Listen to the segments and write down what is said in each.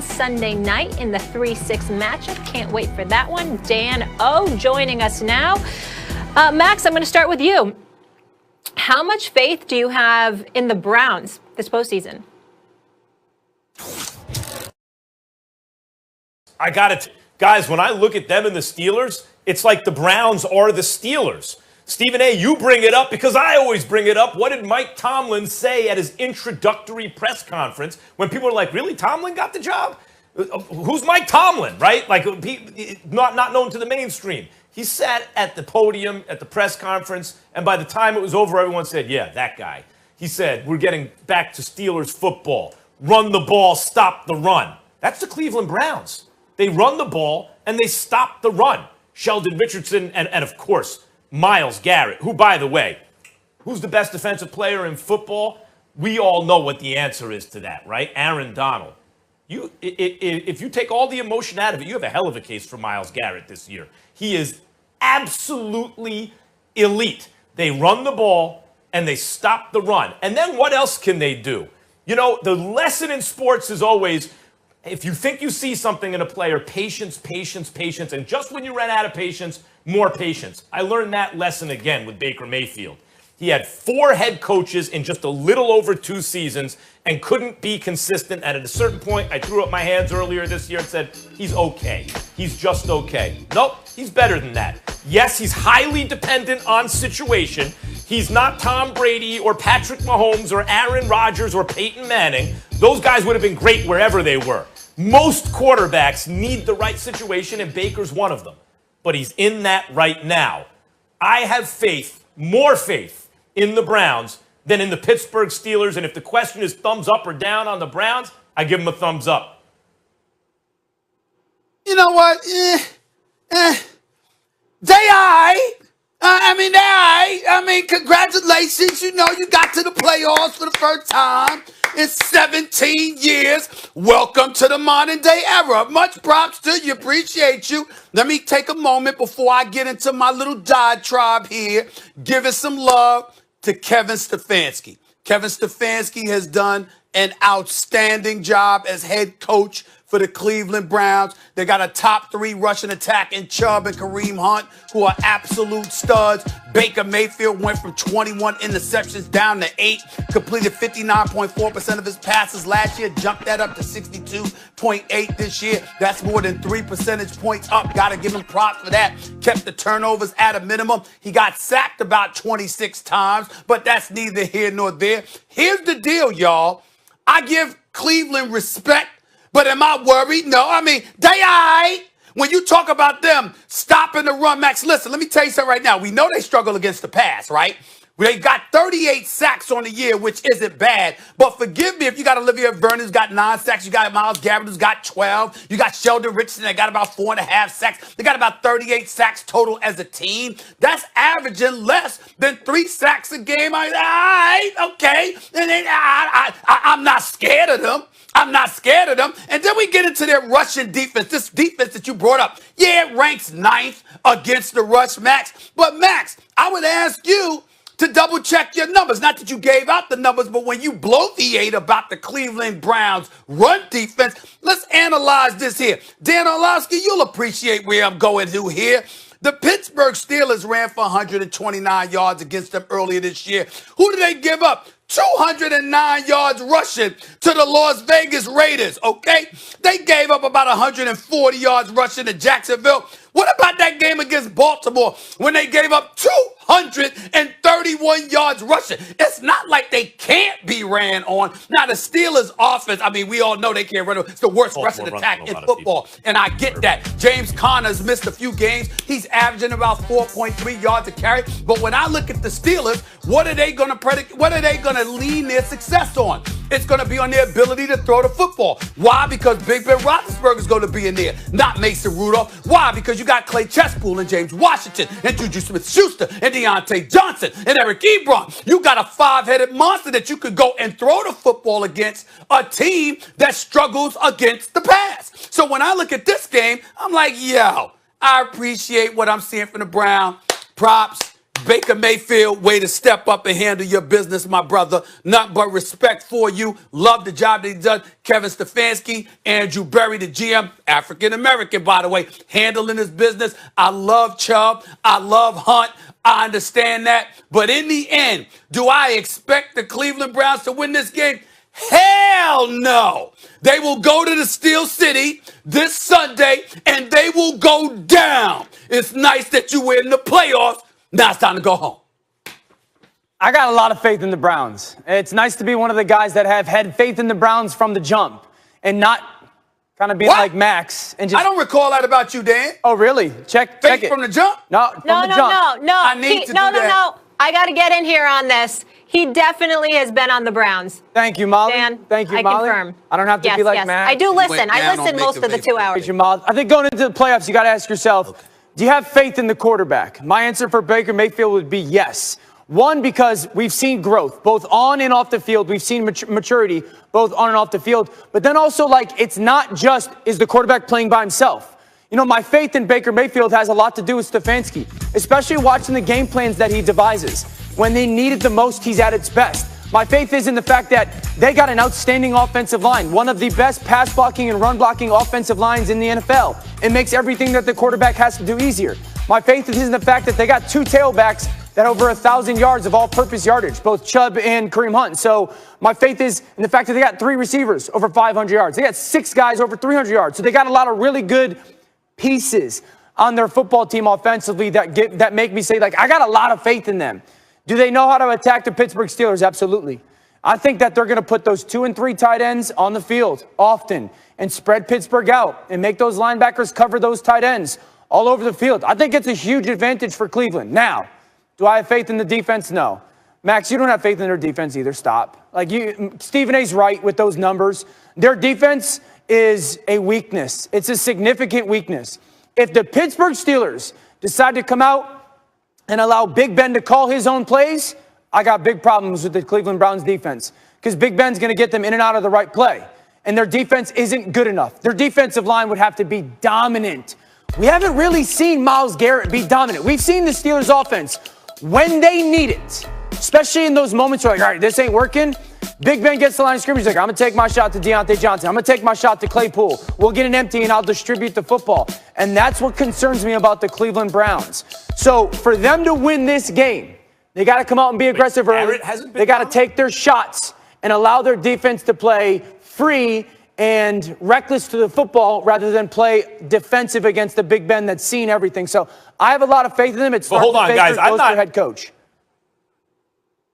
Sunday night in the 3-6 matchup. Can't wait for that one. Dan O joining us now. Max, I'm going to start with you. How much faith do you have in the Browns this postseason? I got it. Guys, when I look at them and the Steelers, it's like the Browns are the Steelers. Stephen A., you bring it up because I always bring it up. What did Mike Tomlin say at his introductory press conference when people were like, really, Tomlin got the job? Who's Mike Tomlin, right? Like, not known to the mainstream. He sat at the podium at the press conference, and by the time it was over, everyone said, yeah, that guy. He said, we're getting back to Steelers football. Run the ball, stop the run. That's the Cleveland Browns. They run the ball, and they stop the run. Sheldon Richardson and of course, Myles Garrett, who, by the way, who's the best defensive player in football? We all know what the answer is to that, right? Aaron Donald. If you take all the emotion out of it, you have a hell of a case for Myles Garrett this year. He is absolutely elite. They run the ball, and they stop the run. And then what else can they do? You know, the lesson in sports is always, if you think you see something in a player, patience, patience, patience. And just when you ran out of patience, more patience. I learned that lesson again with Baker Mayfield. He had 4 head coaches in just a little over 2 seasons and couldn't be consistent. And at a certain point, I threw up my hands earlier this year and said, he's okay. He's just okay. Nope, he's better than that. Yes, he's highly dependent on situation. He's not Tom Brady or Patrick Mahomes or Aaron Rodgers or Peyton Manning. Those guys would have been great wherever they were. Most quarterbacks need the right situation, and Baker's one of them. But he's in that right now. I have faith, more faith, in the Browns than in the Pittsburgh Steelers. And if the question is thumbs up or down on the Browns, I give them a thumbs up. You know what? I mean, congratulations. You know, you got to the playoffs for the first time in 17 years. Welcome to the modern day era. Much props to you. Appreciate you. Let me take a moment before I get into my little diatribe here, giving some love to Kevin Stefanski. Kevin Stefanski has done an outstanding job as head coach for the Cleveland Browns. They got a top 3 rushing attack in Chubb and Kareem Hunt, who are absolute studs. Baker Mayfield went from 21 interceptions down to 8, completed 59.4% of his passes last year, jumped that up to 62.8 this year. That's more than 3 percentage points up. Got to give him props for that. Kept the turnovers at a minimum. He got sacked about 26 times, but that's neither here nor there. Here's the deal, y'all. I give Cleveland respect, but am I worried? No. I mean, they all right. When you talk about them stopping the run, Max, listen, let me tell you something right now. We know they struggle against the pass, right? They got 38 sacks on the year, which isn't bad. But forgive me if you got Olivia Vernon, who's got 9 sacks. You got Myles Garrett, who's got 12. You got Sheldon Richardson, that got about 4.5 sacks. They got about 38 sacks total as a team. That's averaging less than 3 sacks a game. All right, okay. And then I'm not scared of them. I'm not scared of them. And then we get into their rushing defense. This defense that you brought up, yeah, it ranks 9th against the rush, Max. But, Max, I would ask you to double check your numbers. Not that you gave out the numbers, but when you bloviate about the Cleveland Browns run defense, let's analyze this here. Dan Orlovsky, you'll appreciate where I'm going to here. The Pittsburgh Steelers ran for 129 yards against them earlier this year. Who did they give up? 209 yards rushing to the Las Vegas Raiders, okay? They gave up about 140 yards rushing to Jacksonville. What about that game against Baltimore when they gave up 231 yards rushing? It's not like they can't be ran on. Now, the Steelers' offense, I mean, we all know they can't run. It's the worst rushing attack in football, and I get that. James Conner's missed a few games. He's averaging about 4.3 yards a carry. But when I look at the Steelers, what are they going to lean their success on? It's going to be on their ability to throw the football. Why? Because Big Ben Roethlisberger is going to be in there, not Mason Rudolph. Why? Because you got Clay Chesspool and James Washington and Juju Smith-Schuster and Deontay Johnson and Eric Ebron. You got a 5-headed monster that you could go and throw the football against a team that struggles against the pass. So when I look at this game, I'm like, yo, I appreciate what I'm seeing from the Browns. Props. Baker Mayfield, way to step up and handle your business, my brother. Nothing but respect for you. Love the job that he done. Kevin Stefanski, Andrew Berry, the GM, African-American, by the way, handling his business. I love Chubb. I love Hunt. I understand that. But in the end, do I expect the Cleveland Browns to win this game? Hell no. They will go to the Steel City this Sunday, and they will go down. It's nice that you were in the playoffs. Now it's time to go home. I got a lot of faith in the Browns. It's nice to be one of the guys that have had faith in the Browns from the jump and not kind of being like Max. And just, I don't recall that about you, Dan. Oh, really? Check Faith it. from the jump? No, from the jump. No. I need to do that. I got to get in here on this. He definitely has been on the Browns. Thank you, Molly. Dan, Thank you, I Molly. confirm. I don't have to be like Max. I do listen. went I down listen on most of the Baker 2 hours. Thank you, Molly. I think going into the playoffs, you got to ask yourself, do you have faith in the quarterback? My answer for Baker Mayfield would be yes. One, because we've seen growth, both on and off the field. We've seen maturity, both on and off the field. But then also, it's not just, is the quarterback playing by himself? You know, my faith in Baker Mayfield has a lot to do with Stefanski, especially watching the game plans that he devises. When they need it the most, he's at its best. My faith is in the fact that they got an outstanding offensive line, one of the best pass blocking and run blocking offensive lines in the NFL. It makes everything that the quarterback has to do easier. My faith is in the fact that they got two tailbacks that over 1,000 yards of all-purpose yardage, both Chubb and Kareem Hunt. So my faith is in the fact that they got three receivers over 500 yards. They got six guys over 300 yards. So they got a lot of really good pieces on their football team offensively that make me say, I got a lot of faith in them. Do they know how to attack the Pittsburgh Steelers? Absolutely. I think that they're going to put those 2 and 3 tight ends on the field often and spread Pittsburgh out and make those linebackers cover those tight ends all over the field. I think it's a huge advantage for Cleveland. Now, do I have faith in the defense? No. Max, you don't have faith in their defense either. Stop. Stephen A's right with those numbers. Their defense is a weakness. It's a significant weakness. If the Pittsburgh Steelers decide to come out and allow Big Ben to call his own plays, I got big problems with the Cleveland Browns defense because Big Ben's going to get them in and out of the right play. And their defense isn't good enough. Their defensive line would have to be dominant. We haven't really seen Myles Garrett be dominant. We've seen the Steelers offense when they need it, especially in those moments where all right, this ain't working. Big Ben gets the line of scrimmage. He's I'm going to take my shot to Deontay Johnson. I'm going to take my shot to Claypool. We'll get an empty and I'll distribute the football. And that's what concerns me about the Cleveland Browns. So for them to win this game, they got to come out and be aggressive early. They got to take their shots and allow their defense to play free and reckless to the football rather than play defensive against the Big Ben that's seen everything. So I have a lot of faith in them. It's hold on, guys. I'm not head coach.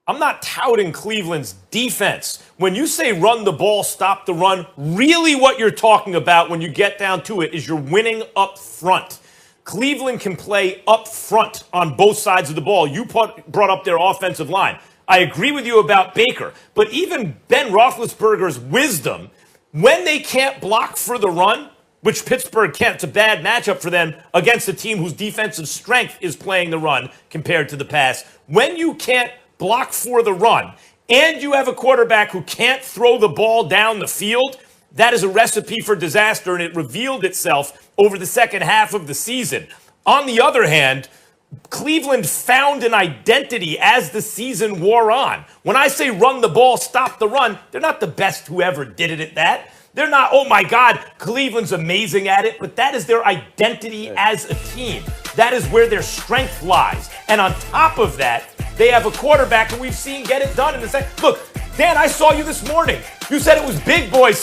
I'm not touting Cleveland's defense. When you say run the ball, stop the run, really what you're talking about when you get down to it is you're winning up front. Cleveland can play up front on both sides of the ball. You brought up their offensive line. I agree with you about Baker, but even Ben Roethlisberger's wisdom, when they can't block for the run, which Pittsburgh can't, it's a bad matchup for them against a team whose defensive strength is playing the run compared to the pass. When you can't block for the run, and you have a quarterback who can't throw the ball down the field, that is a recipe for disaster, and it revealed itself over the second half of the season. On the other hand, Cleveland found an identity as the season wore on. When I say run the ball, stop the run, they're not the best who ever did it at that. They're not, oh my God, Cleveland's amazing at it, but that is their identity as a team. That is where their strength lies. And on top of that, they have a quarterback who we've seen get it done in the second. Look, Dan, I saw you this morning. You said it was big boys.